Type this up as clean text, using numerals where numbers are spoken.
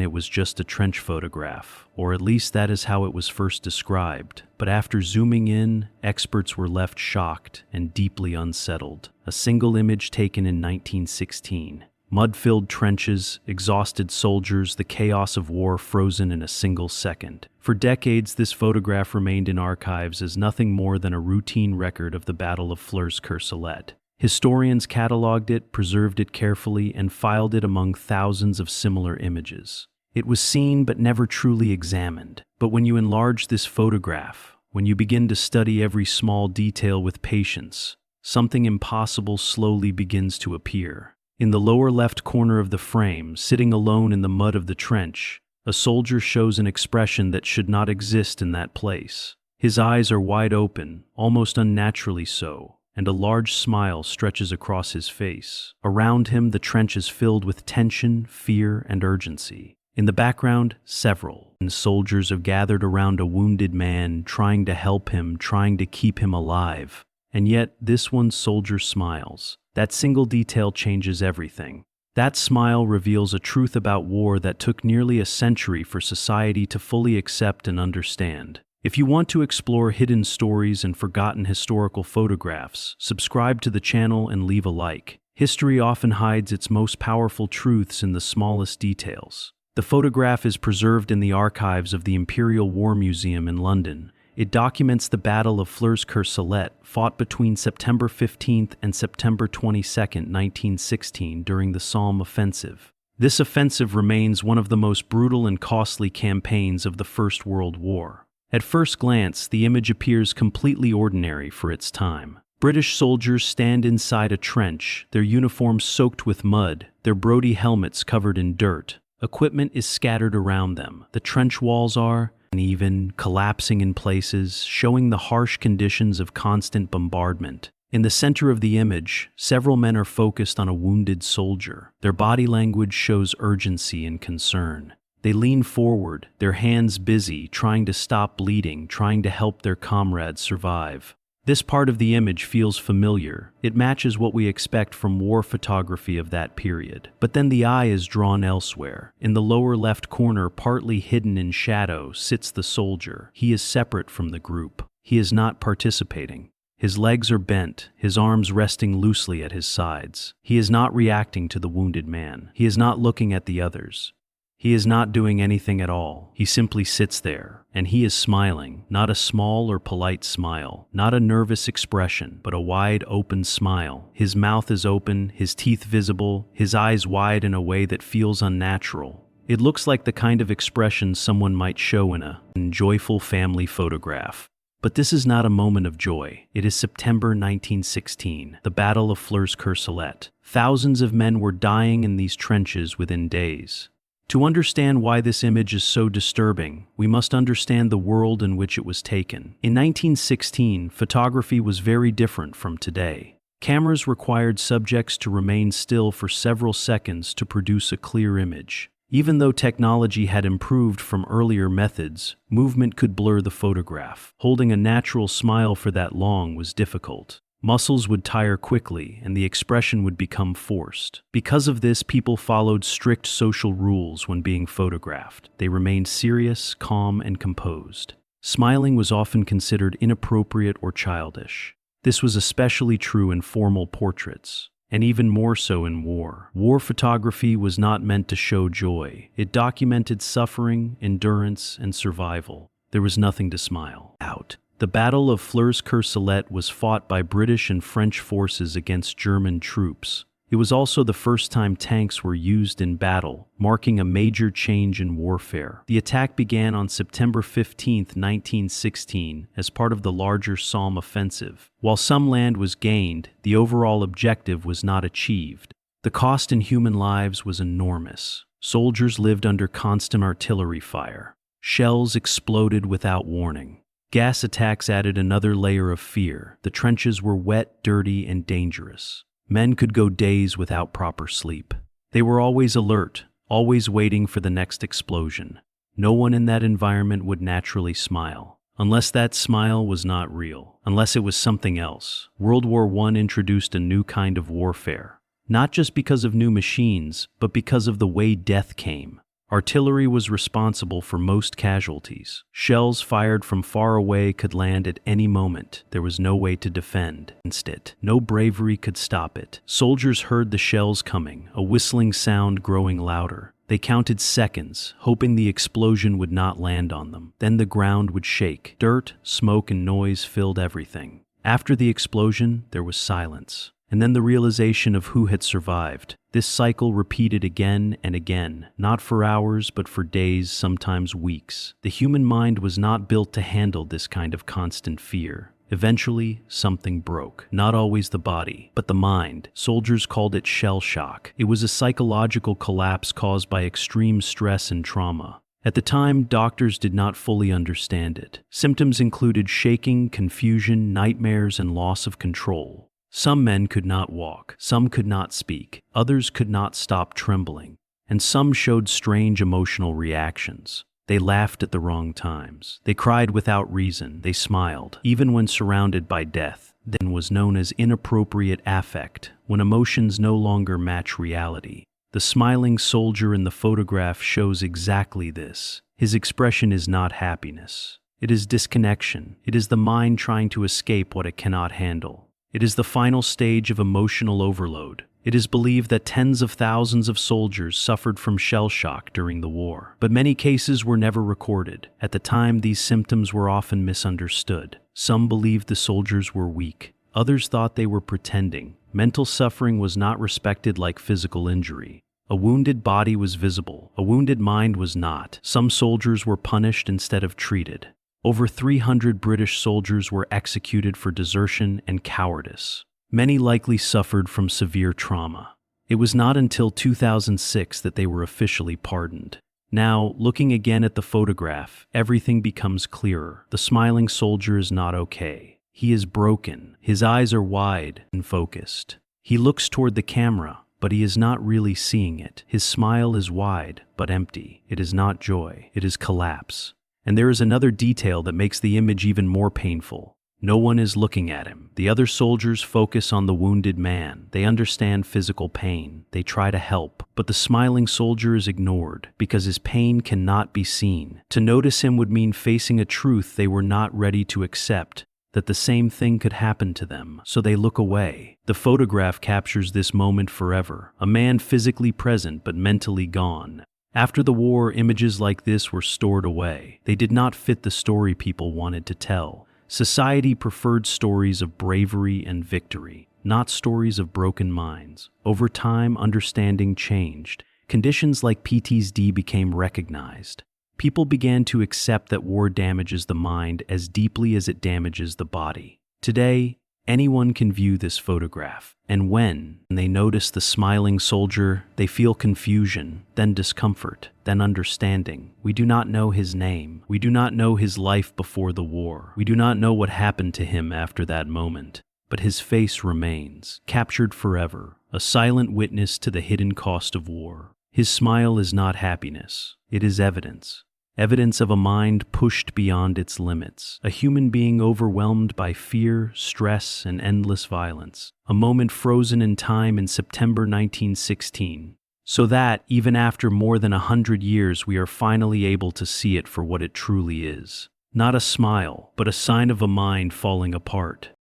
It was just a trench photograph, or at least that is how it was first described. But after zooming in, experts were left shocked and deeply unsettled. A single image taken in 1916. Mud-filled trenches, exhausted soldiers, the chaos of war frozen in a single second. For decades, this photograph remained in archives as nothing more than a routine record of the Battle of Flers, Courcelette. Historians cataloged it, preserved it carefully, and filed it among thousands of similar images. It was seen but never truly examined. But when you enlarge this photograph, when you begin to study every small detail with patience, something impossible slowly begins to appear. In the lower left corner of the frame, sitting alone in the mud of the trench, a soldier shows an expression that should not exist in that place. His eyes are wide open, almost unnaturally so, and a large smile stretches across his face. Around him, the trench is filled with tension, fear, and urgency. In the background, several soldiers have gathered around a wounded man, trying to help him, trying to keep him alive. And yet, this one soldier smiles. That single detail changes everything. That smile reveals a truth about war that took nearly a century for society to fully accept and understand. If you want to explore hidden stories and forgotten historical photographs, subscribe to the channel and leave a like. History often hides its most powerful truths in the smallest details. The photograph is preserved in the archives of the Imperial War Museum in London. It documents the Battle of Flers, Courcelette, fought between September 15th and September 22nd, 1916, during the Somme offensive. This offensive remains one of the most brutal and costly campaigns of the First World War. At first glance, the image appears completely ordinary for its time. British soldiers stand inside a trench, their uniforms soaked with mud, their Brodie helmets covered in dirt. Equipment is scattered around them. The trench walls are uneven, collapsing in places, showing the harsh conditions of constant bombardment. In the center of the image, several men are focused on a wounded soldier. Their body language shows urgency and concern. They lean forward, their hands busy, trying to stop bleeding, trying to help their comrades survive. This part of the image feels familiar. It matches what we expect from war photography of that period. But then the eye is drawn elsewhere. In the lower left corner, partly hidden in shadow, sits the soldier. He is separate from the group. He is not participating. His legs are bent, his arms resting loosely at his sides. He is not reacting to the wounded man. He is not looking at the others. He is not doing anything at all. He simply sits there, and he is smiling, not a small or polite smile, not a nervous expression, but a wide, open smile. His mouth is open, his teeth visible, his eyes wide in a way that feels unnatural. It looks like the kind of expression someone might show in a joyful family photograph. But this is not a moment of joy. It is September 1916, the Battle of Flers, Courcelette. Thousands of men were dying in these trenches within days. To understand why this image is so disturbing, we must understand the world in which it was taken. In 1916, photography was very different from today. Cameras required subjects to remain still for several seconds to produce a clear image. Even though technology had improved from earlier methods, movement could blur the photograph. Holding a natural smile for that long was difficult. Muscles would tire quickly, and the expression would become forced. Because of this, people followed strict social rules when being photographed. They remained serious, calm, and composed. Smiling was often considered inappropriate or childish. This was especially true in formal portraits, and even more so in war. War photography was not meant to show joy. It documented suffering, endurance, and survival. There was nothing to smile at. The Battle of Flers, Courcelette was fought by British and French forces against German troops. It was also the first time tanks were used in battle, marking a major change in warfare. The attack began on September 15, 1916, as part of the larger Somme offensive. While some land was gained, the overall objective was not achieved. The cost in human lives was enormous. Soldiers lived under constant artillery fire. Shells exploded without warning. Gas attacks added another layer of fear. The trenches were wet, dirty, and dangerous. Men could go days without proper sleep. They were always alert, always waiting for the next explosion. No one in that environment would naturally smile, unless that smile was not real, unless it was something else. World War I introduced a new kind of warfare, not just because of new machines, but because of the way death came. Artillery was responsible for most casualties. Shells fired from far away could land at any moment. There was no way to defend against it. No bravery could stop it. Soldiers heard the shells coming, a whistling sound growing louder. They counted seconds, hoping the explosion would not land on them. Then the ground would shake. Dirt, smoke, and noise filled everything. After the explosion, there was silence. And then the realization of who had survived. This cycle repeated again and again, not for hours, but for days, sometimes weeks. The human mind was not built to handle this kind of constant fear. Eventually, something broke. Not always the body, but the mind. Soldiers called it shell shock. It was a psychological collapse caused by extreme stress and trauma. At the time, doctors did not fully understand it. Symptoms included shaking, confusion, nightmares, and loss of control. Some men could not walk, some could not speak, others could not stop trembling, and some showed strange emotional reactions. They laughed at the wrong times. They cried without reason. They smiled, even when surrounded by death. Then was known as inappropriate affect, when emotions no longer match reality. The smiling soldier in the photograph shows exactly this. His expression is not happiness. It is disconnection. It is the mind trying to escape what it cannot handle. It is the final stage of emotional overload. It is believed that tens of thousands of soldiers suffered from shell shock during the war, but many cases were never recorded. At the time, these symptoms were often misunderstood. Some believed the soldiers were weak. Others thought they were pretending. Mental suffering was not respected like physical injury. A wounded body was visible. A wounded mind was not. Some soldiers were punished instead of treated. Over 300 British soldiers were executed for desertion and cowardice. Many likely suffered from severe trauma. It was not until 2006 that they were officially pardoned. Now, looking again at the photograph, everything becomes clearer. The smiling soldier is not okay. He is broken. His eyes are wide and focused. He looks toward the camera, but he is not really seeing it. His smile is wide, but empty. It is not joy. It is collapse. And there is another detail that makes the image even more painful. No one is looking at him. The other soldiers focus on the wounded man. They understand physical pain. They try to help. But the smiling soldier is ignored because his pain cannot be seen. To notice him would mean facing a truth they were not ready to accept, that the same thing could happen to them. So they look away. The photograph captures this moment forever. A man physically present but mentally gone. After the war, images like this were stored away. They did not fit the story people wanted to tell. Society preferred stories of bravery and victory, not stories of broken minds. Over time, understanding changed. Conditions like PTSD became recognized. People began to accept that war damages the mind as deeply as it damages the body. Today, anyone can view this photograph, and when they notice the smiling soldier, they feel confusion, then discomfort, then understanding. We do not know his name. We do not know his life before the war. We do not know what happened to him after that moment. But his face remains, captured forever, a silent witness to the hidden cost of war. His smile is not happiness. It is evidence. Evidence of a mind pushed beyond its limits, a human being overwhelmed by fear, stress, and endless violence, a moment frozen in time in September 1916, so that, even after more than 100 years, we are finally able to see it for what it truly is. Not a smile, but a sign of a mind falling apart.